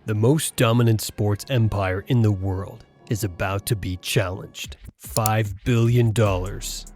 The most dominant sports empire in the world is about to be challenged. $5 billion.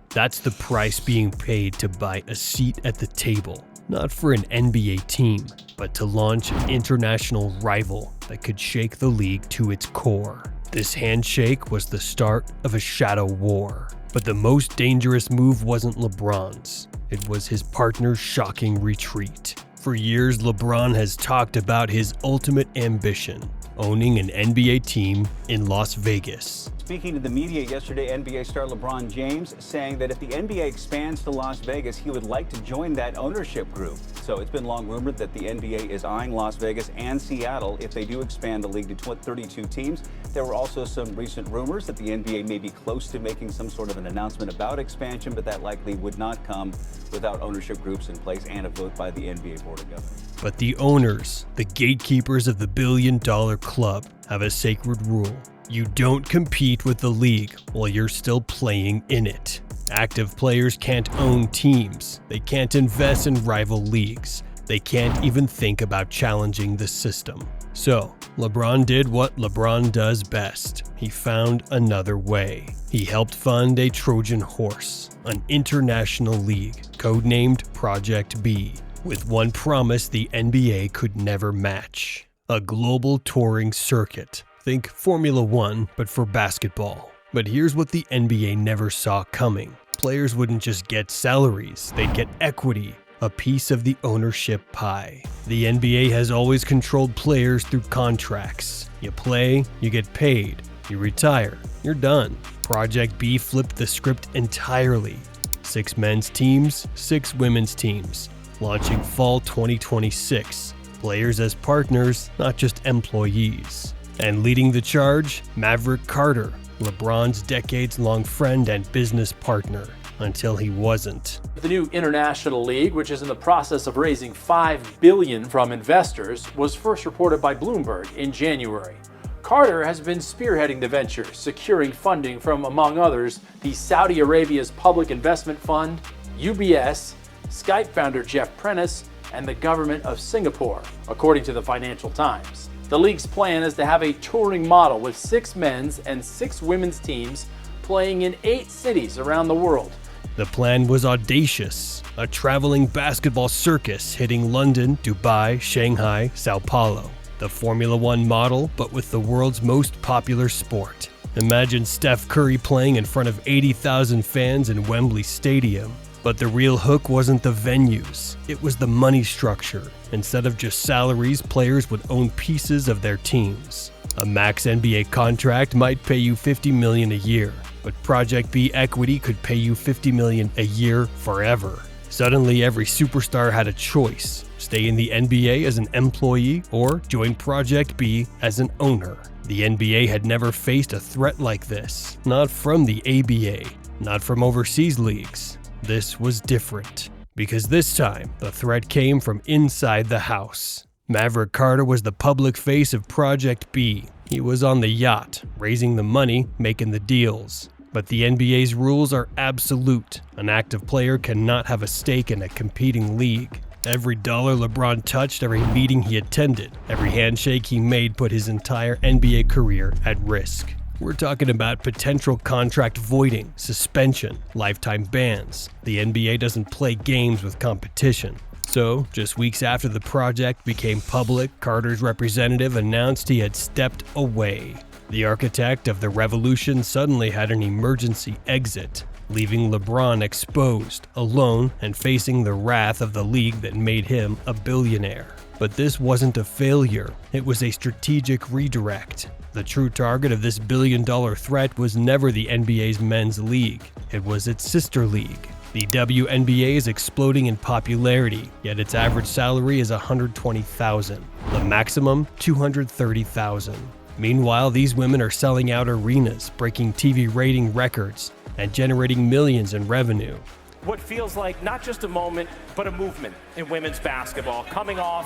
That's the price being paid to buy a seat at the table. Not for an NBA team, but to launch an international rival that could shake the league to its core. This handshake was the start of a shadow war. But the most dangerous move wasn't LeBron's. It was his partner's shocking retreat. For years, LeBron has talked about his ultimate ambition, owning an NBA team in Las Vegas. Speaking to the media yesterday, NBA star LeBron James saying that if the NBA expands to Las Vegas, he would like to join that ownership group. So it's been long rumored that the NBA is eyeing Las Vegas and Seattle if they do expand the league to 32 teams. There were also some recent rumors that the NBA may be close to making some sort of an announcement about expansion, but that likely would not come without ownership groups in place and a vote by the NBA Board of Governors. But the owners, the gatekeepers of the billion-dollar club, have a sacred rule. You don't compete with the league while you're still playing in it. Active players can't own teams. They can't invest in rival leagues. They can't even think about challenging the system. So, LeBron did what LeBron does best. He found another way. He helped fund a Trojan Horse, an international league, codenamed Project B, with one promise the NBA could never match: a global touring circuit. Think Formula One, but for basketball. But here's what the NBA never saw coming. Players wouldn't just get salaries, they'd get equity, a piece of the ownership pie. The NBA has always controlled players through contracts. You play, you get paid. You retire, you're done. Project B flipped the script entirely. 6 men's teams, 6 women's teams. Launching fall 2026. Players as partners, not just employees. And leading the charge, Maverick Carter, LeBron's decades-long friend and business partner, until he wasn't. The new International League, which is in the process of raising $5 billion from investors, was first reported by Bloomberg in January. Carter has been spearheading the venture, securing funding from, among others, the Saudi Arabia's Public Investment Fund, UBS, Skype founder Jeff Prentice, and the government of Singapore, according to the Financial Times. The league's plan is to have a touring model with 6 men's and 6 women's teams playing in 8 cities around the world. The plan was audacious, a traveling basketball circus hitting London, Dubai, Shanghai, Sao Paulo. The Formula One model, but with the world's most popular sport. Imagine Steph Curry playing in front of 80,000 fans in Wembley Stadium. But the real hook wasn't the venues, it was the money structure. Instead of just salaries, players would own pieces of their teams. A max NBA contract might pay you $50 million a year, but Project B equity could pay you $50 million a year forever. Suddenly, every superstar had a choice: stay in the NBA as an employee or join Project B as an owner. The NBA had never faced a threat like this, not from the ABA, not from overseas leagues. This was different, because this time, the threat came from inside the house. Maverick Carter was the public face of Project B. He was on the yacht, raising the money, making the deals. But the NBA's rules are absolute. An active player cannot have a stake in a competing league. Every dollar LeBron touched, every meeting he attended, every handshake he made put his entire NBA career at risk. We're talking about potential contract voiding, suspension, lifetime bans. The NBA doesn't play games with competition. So, just weeks after the project became public, Carter's representative announced he had stepped away. The architect of the revolution suddenly had an emergency exit, leaving LeBron exposed, alone, and facing the wrath of the league that made him a billionaire. But this wasn't a failure, it was a strategic redirect. The true target of this billion-dollar threat was never the NBA's men's league. It was its sister league. The WNBA is exploding in popularity, yet its average salary is $120,000. The maximum, $230,000. Meanwhile, these women are selling out arenas, breaking TV rating records, and generating millions in revenue. What feels like not just a moment, but a movement in women's basketball, coming off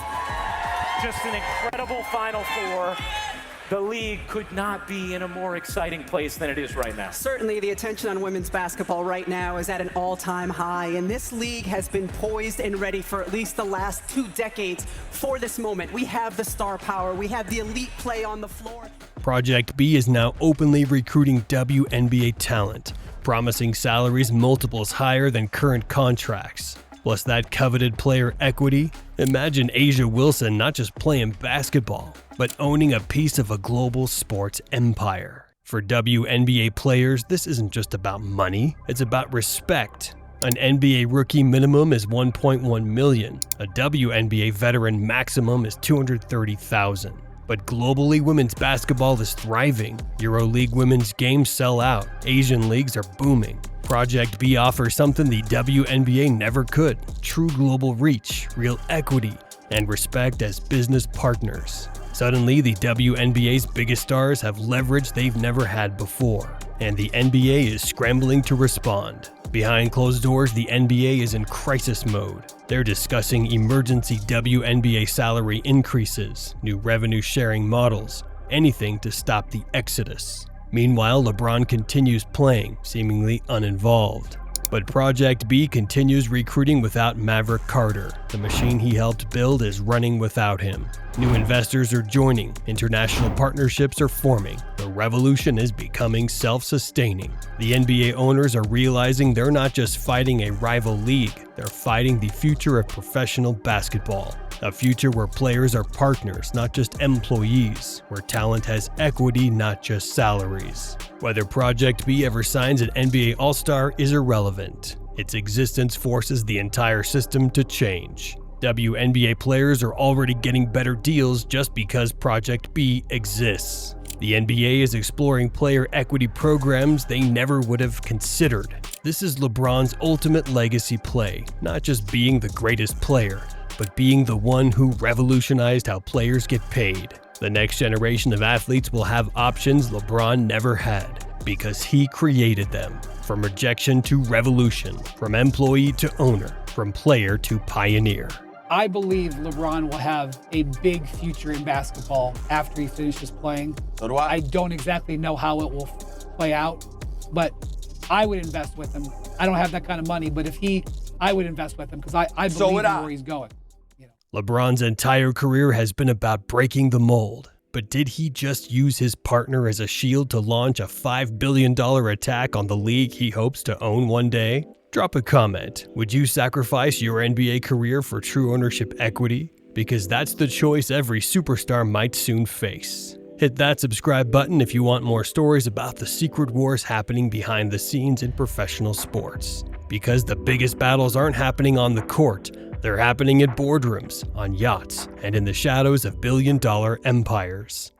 just an incredible Final Four The league could not be in a more exciting place than it is right now. Certainly, the attention on women's basketball right now is at an all-time high, and this league has been poised and ready for at least the last 2 decades for this moment. We have the star power. We have the elite play on the floor. Project B is now openly recruiting WNBA talent, promising salaries multiples higher than current contracts. Plus that coveted player equity. Imagine A'ja Wilson not just playing basketball, but owning a piece of a global sports empire. For WNBA players, this isn't just about money, it's about respect. An NBA rookie minimum is $1.1 million. A WNBA veteran maximum is $230,000. But globally, women's basketball is thriving. EuroLeague women's games sell out. Asian leagues are booming. Project B offers something the WNBA never could: true global reach, real equity, and respect as business partners. Suddenly, the WNBA's biggest stars have leverage they've never had before, and the NBA is scrambling to respond. Behind closed doors, the NBA is in crisis mode. They're discussing emergency WNBA salary increases, new revenue-sharing models, anything to stop the exodus. Meanwhile, LeBron continues playing, seemingly uninvolved. But Project B continues recruiting without Maverick Carter. The machine he helped build is running without him. New investors are joining, international partnerships are forming. The revolution is becoming self-sustaining. The NBA owners are realizing they're not just fighting a rival league, they're fighting the future of professional basketball. A future where players are partners, not just employees, where talent has equity, not just salaries. Whether Project B ever signs an NBA All-Star is irrelevant. Its existence forces the entire system to change. WNBA players are already getting better deals just because Project B exists. The NBA is exploring player equity programs they never would have considered. This is LeBron's ultimate legacy play, not just being the greatest player, but being the one who revolutionized how players get paid. The next generation of athletes will have options LeBron never had, because he created them. From rejection to revolution, from employee to owner, from player to pioneer. I believe LeBron will have a big future in basketball after he finishes playing. So do I. I don't exactly know how it will play out, but I would invest with him. I don't have that kind of money, but I would invest with him because I believe in where he's going. LeBron's entire career has been about breaking the mold. But did he just use his partner as a shield to launch a $5 billion attack on the league he hopes to own one day? Drop a comment. Would you sacrifice your NBA career for true ownership equity? Because that's the choice every superstar might soon face. Hit that subscribe button if you want more stories about the secret wars happening behind the scenes in professional sports. Because the biggest battles aren't happening on the court, they're happening in boardrooms, on yachts, and in the shadows of billion-dollar empires.